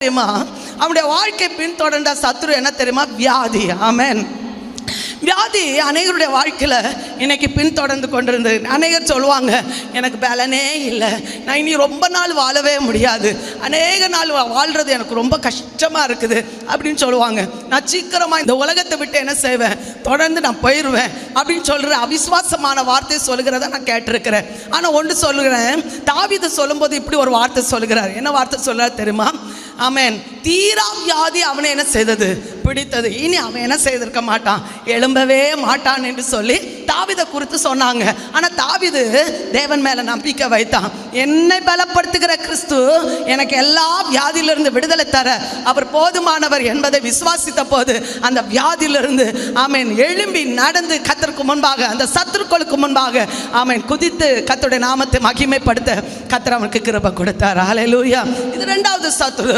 தெரியுமா? அவனுடைய வாழ்க்கை பின்தொடர்ந்த சத்துரு என்ன தெரியுமா? வியாதி. ஆமென். வியாதி அநேகருடைய வாழ்க்கையில் இன்னைக்கு பின்தொடர்ந்து கொண்டிருந்தது. அநேகர் சொல்லுவாங்க, எனக்கு பலனே இல்லை, நான் இனி ரொம்ப நாள் வாழவே முடியாது, அநேக நாள் வாழ்கிறது எனக்கு ரொம்ப கஷ்டமாக இருக்குது அப்படின்னு சொல்லுவாங்க. நான் சீக்கிரமாக இந்த உலகத்தை விட்டு என்ன செய்வேன், தொடர்ந்து நான் போயிடுவேன் அப்படின்னு சொல்கிற அவிசுவாசமான வார்த்தை சொல்லுகிறத நான் கேட்டிருக்கிறேன். ஆனால் ஒன்று சொல்லுகிறேன், தாவீது சொல்லும்போது இப்படி ஒரு வார்த்தை சொல்லுகிறார். என்ன வார்த்தை சொல்கிறார் தெரியுமா? ஆமென். தீரா வியாதி அவனை என்ன செய்தது? பிடித்தது. இனி அவன் என்ன செய்திருக்க மாட்டான், எழும்பவே மாட்டான் என்று சொல்லி தாவீதை குறித்து சொன்னாங்க. ஆனால் தாவீது தேவன் மேலே நம்பிக்கை வைத்தான். என்னை பலப்படுத்துகிற கிறிஸ்து எனக்கு எல்லா வியாதியிலிருந்து விடுதலை தர அவர் போதுமானவர் என்பதை விசுவாசித்த போது அந்த வியாதியிலிருந்து ஆமென் எழும்பி நடந்து கர்த்தருக்கு முன்பாக, அந்த சத்துருக்களுக்கு முன்பாக ஆமென் குதித்து கர்த்தருடைய நாமத்தை மகிமைப்படுத்த கர்த்தர் அவனுக்கு கிருபை கொடுத்தார். ஹல்லேலூயா. இது இரண்டாவது சத்துரு.